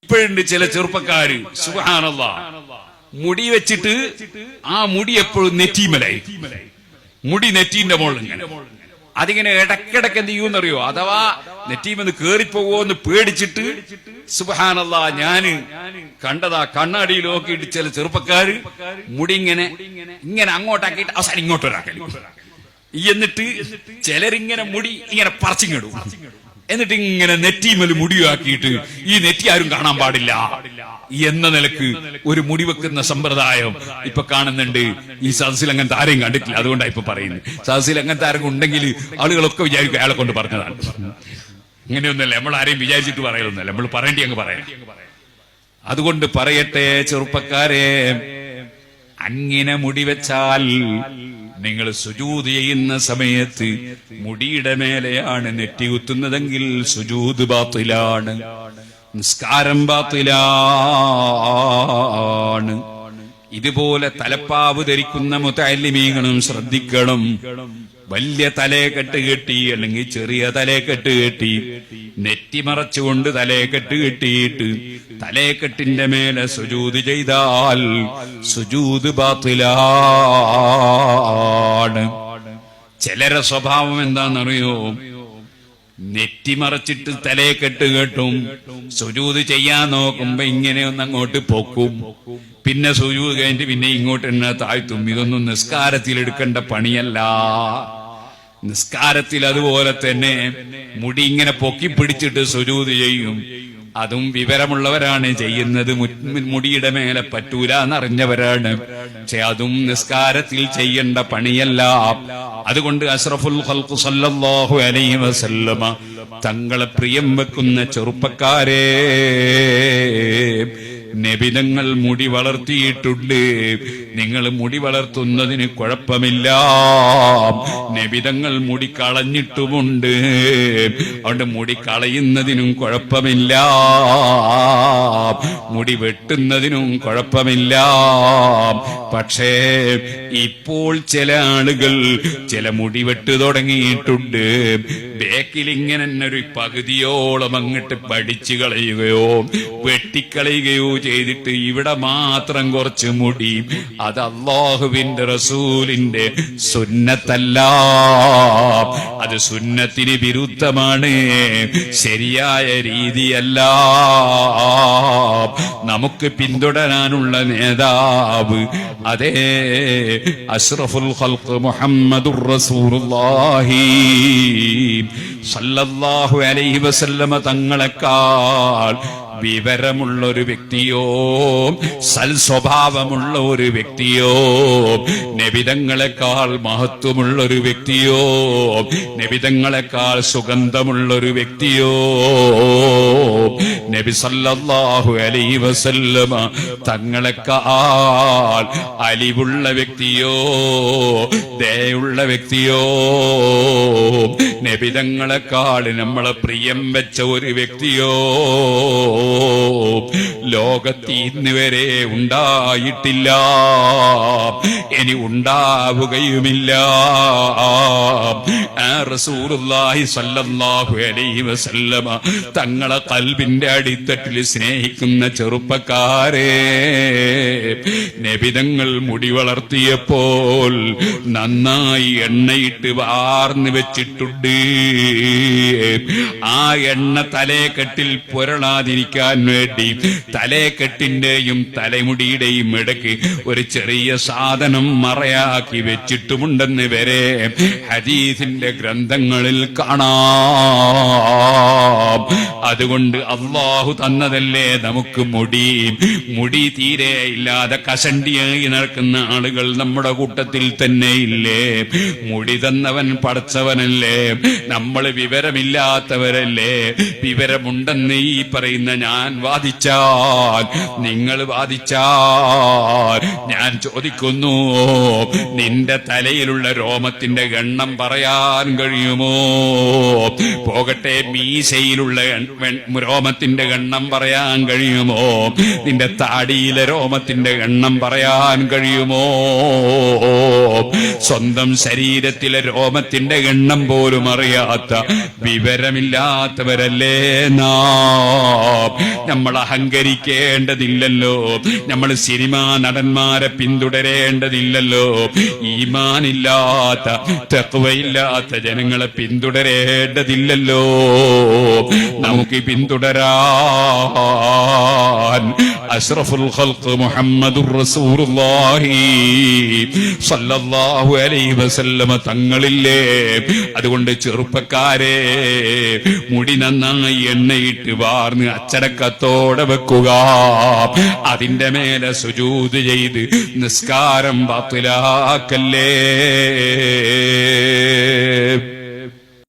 ഇപ്പോഴുണ്ട് ചില ചെറുപ്പക്കാര് സുബ്ഹാനല്ലാഹ് മുടി വെച്ചിട്ട് ആ മുടി എപ്പോഴും നെറ്റിമലായി, മുടി നെറ്റീന്റെ മുകളിൽ ഇങ്ങനെ. അതിങ്ങനെ ഇടക്കിടക്ക് എന്ത് ചെയ്യുമെന്നറിയോ? അഥവാ നെറ്റീമെന്ന് കേറിപ്പോവോ എന്ന് പേടിച്ചിട്ട് സുബ്ഹാനല്ലാഹ് ഞാന് കണ്ടതാ, കണ്ണാടിയിൽ നോക്കിയിട്ട് ചില ചെറുപ്പക്കാര് മുടി ഇങ്ങനെ ഇങ്ങനെ അങ്ങോട്ടാക്കിയിട്ട് അവസാനം ഇങ്ങോട്ടൊരാക്കല്. എന്നിട്ട് ചിലരിങ്ങനെ മുടി ഇങ്ങനെ പറിച്ചിങ്ങിടും. എന്നിട്ട് ഇങ്ങനെ നെറ്റിമേൽ മുടിയാക്കിയിട്ട് ഈ നെറ്റി ആരും കാണാൻ പാടില്ല എന്ന നിലക്ക് ഒരു മുടി വെക്കുന്ന സമ്പ്രദായം ഇപ്പൊ കാണുന്നുണ്ട്. ഈ സദസ്സിൽ അങ്ങനത്തെ ആരെയും കണ്ടിട്ടില്ല, അതുകൊണ്ടാണ് ഇപ്പൊ പറയുന്നത്. സദസ്സിൽ അങ്ങനത്തെ ആരെങ്കിലും ഉണ്ടെങ്കിൽ ആളുകളൊക്കെ വിചാരിക്കും അയാളെ കൊണ്ട് പറഞ്ഞതാണ്. അങ്ങനെയൊന്നല്ല, നമ്മൾ ആരെയും വിചാരിച്ചിട്ട് പറയലൊന്നല്ല, നമ്മൾ പറയേണ്ടി അങ്ങ് പറയാം. അതുകൊണ്ട് പറയട്ടെ ചെറുപ്പക്കാരെ, അങ്ങനെ മുടി വെച്ചാൽ നിങ്ങൾ സുജൂദ് ചെയ്യുന്ന സമയത്ത് മുടിയുടെ മേലെയാണ് നെറ്റി കുത്തുന്നതെങ്കിൽ സുജൂദ് ബാത്തിലാണ്, നിസ്കാരം ബാത്തിലാണ്. ഇതുപോലെ തലപ്പാവ് ധരിക്കുന്ന മുതഅല്ലിമീങ്ങളും ശ്രദ്ധിക്കണം. വലിയ തലയെക്കെട്ട് കെട്ടി അല്ലെങ്കിൽ ചെറിയ തലയെക്കെട്ട് കെട്ടി നെറ്റി മറച്ചുകൊണ്ട് തലയെക്കെട്ട് കെട്ടിയിട്ട് തലയെക്കെട്ടിന്റെ മേലെ സുജൂദ് ചെയ്താൽ സുജൂദ് ബാത്തിലാണ്. ചിലരെ സ്വഭാവം എന്താണെന്നറിയോ? നെറ്റി മറച്ചിട്ട് തലയെക്കെട്ട് കെട്ടും, സുജൂദ് ചെയ്യാൻ നോക്കുമ്പോ ഇങ്ങനെ ഒന്നങ്ങോട്ട് പൊക്കും, പിന്നെ സുജൂദ് കഴിഞ്ഞിട്ട് പിന്നെ ഇങ്ങോട്ട് തന്നെ താഴ്ത്തും. ഇതൊന്നും നിസ്കാരത്തിൽ എടുക്കേണ്ട പണിയല്ല. നിസ്കാരത്തിൽ അതുപോലെ തന്നെ മുടി ഇങ്ങനെ പൊക്കി പിടിച്ചിട്ട് സുജൂദ് ചെയ്യും. അതും വിവരമുള്ളവരാണ് ചെയ്യുന്നത്, മുടിയുടെ മേലെ പറ്റൂല എന്നറിഞ്ഞവരാണ്. പക്ഷെ അതും നിസ്കാരത്തിൽ ചെയ്യേണ്ട പണിയല്ല. അതുകൊണ്ട് അഷ്റഫുൽ ഖൽഖ് സല്ലല്ലാഹു അലൈഹി വസല്ലമ തങ്ങളെ പ്രിയം വെക്കുന്ന ചെറുപ്പക്കാരെ, നബിതങ്ങൾ മുടി വളർത്തിയിട്ടുണ്ട്. നിങ്ങൾ മുടി വളർത്തുന്നതിന് കുഴപ്പമില്ല, നബിതങ്ങൾ മുടി കളഞ്ഞിട്ടുമുണ്ട്. അതുകൊണ്ട് മുടി കളയുന്നതിനും കുഴപ്പമില്ല, മുടി വെട്ടുന്നതിനും കുഴപ്പമില്ല. പക്ഷേ ഇപ്പോൾ ചില ആളുകൾ ചില മുടി വെട്ട് തുടങ്ങിയിട്ടുണ്ട്. ബേക്കിൽ ഇങ്ങനെ ഒരു പകുതിയോളം അങ്ങോട്ട് പഠിച്ചു കളയുകയോ വെട്ടിക്കളയുകയോ ചെയ്തിട്ട് ഇവിടെ മാത്രം കുറച്ച് മുടി. അത് അല്ലാഹുവിന്റെ റസൂലിന്റെ സുന്നത്തല്ല, അത് സുന്നത്തിന് വിരുദ്ധമാണ്, ശരിയായ രീതിയല്ല. നമുക്ക് പിന്തുടരാനുള്ള നേതാവ് അതേ അഷ്റഫുൽ ഖൽഖ് മുഹമ്മദുർ റസൂലുള്ളാഹി സല്ലല്ലാഹു അലൈഹി വസല്ലമ തങ്ങളെക്കാൾ വിവരമുള്ള ഒരു വ്യക്തിയോ സൽ സ്വഭാവമുള്ള ഒരു വ്യക്തിയോ നബിതങ്ങളെക്കാൾ മഹത്വമുള്ള ഒരു വ്യക്തിയോ നബിതങ്ങളെക്കാൾ സുഗന്ധമുള്ള ഒരു വ്യക്തിയോ നബി സല്ലല്ലാഹു അലൈഹി വസല്ലമ തങ്ങളെക്കാൾ അലിവുള്ള വ്യക്തിയോ ദയുള്ള വ്യക്തിയോ നബിതങ്ങളെക്കാൾ നമ്മളെ പ്രിയം വെച്ച ഒരു വ്യക്തിയോ ലോകത്ത് ഇന്ന് വരെ ഉണ്ടായിട്ടില്ല, ഇനി ഉണ്ടാവുകയുമില്ല. റസൂലുള്ളാഹി സ്വല്ലല്ലാഹു അലൈഹി വസല്ലമ തങ്ങളെ ഖൽബിന്റെ അടിത്തട്ടിൽ സ്നേഹിക്കുന്ന ചെറുപ്പക്കാരെ, നബിതങ്ങൾ മുടി വളർത്തിയപ്പോൾ നന്നായി എണ്ണയിട്ട് വാർന്നു വെച്ചിട്ടുണ്ട്. ആ എണ്ണ തലേക്കെട്ടിൽ പുരളാതിരിക്കാൻ വേണ്ടി തലേക്കെട്ടിന്റെയും തലമുടിയുടെയും ഇടയ്ക്ക് ഒരു ചെറിയ സാധനം മറയാക്കി വെച്ചിട്ടുമുണ്ടെന്ന് വരെ ഹദീസിന്റെ ഗ്രന്ഥങ്ങളിൽ കാണാം. അതുകൊണ്ട് അല്ലാഹു തന്നതല്ലേ നമുക്ക് മുടി. മുടി തീരെ ഇല്ലാതെ കഷണ്ടിയായി നടക്കുന്ന ആളുകൾ നമ്മുടെ കൂട്ടത്തിൽ തന്നെ ഇല്ലേ? മുടി തന്നവൻ പടച്ചവനല്ലേ, നമ്മൾ വിവരമില്ലാത്തവരല്ലേ? വിവരമുണ്ടെന്ന് ഈ പറയുന്ന ഞാൻ വാദിച്ചാൽ നിങ്ങൾ വാദിച്ചാൽ ഞാൻ ചോദിക്കുന്നു, നിന്റെ തലയിലുള്ള രോമത്തിന്റെ എണ്ണം പറയാൻ കഴിയുമോ? പോകട്ടെ, മീശയിലുള്ള രോമത്തിന്റെ എണ്ണം പറയാൻ കഴിയുമോ? നിന്റെ താടിയിലെ രോമത്തിന്റെ എണ്ണം പറയാൻ കഴിയുമോ? സ്വന്തം ശരീരത്തിലെ രോമത്തിന്റെ എണ്ണം പോലും അറിയാത്ത വിവരമില്ലാത്തവരല്ലേ നാം? നമ്മൾ അഹങ്കരിക്കേണ്ടതില്ലല്ലോ, നമ്മൾ സിനിമാ നടന്മാരെ പിന്തുടരേണ്ടതില്ലല്ലോ, ഈമാനില്ലാത്ത തഖ്വയില്ലാത്ത ജനങ്ങളെ പിന്തുടരേണ്ടതില്ലല്ലോ. നമുക്ക് പിന്തുടരാൻ അഷ്റഫുൽ ഖൽഖ് മുഹമ്മദുർ റസൂലുള്ളാഹി സ്വല്ലല്ലാഹു അലൈഹി വസല്ലമ തങ്ങളില്ലേ? അതുകൊണ്ട് ചെറുപ്പക്കാരെ, മുടി നന്നായി എണ്ണയിട്ട് വാർന്ന് അച്ചടക്കത്തോടെ വെക്കുക. അതിന്റെ മേലെ സുജൂദ് ചെയ്ത് നിസ്കാരം ബാത്തിലാക്കല്ലേ.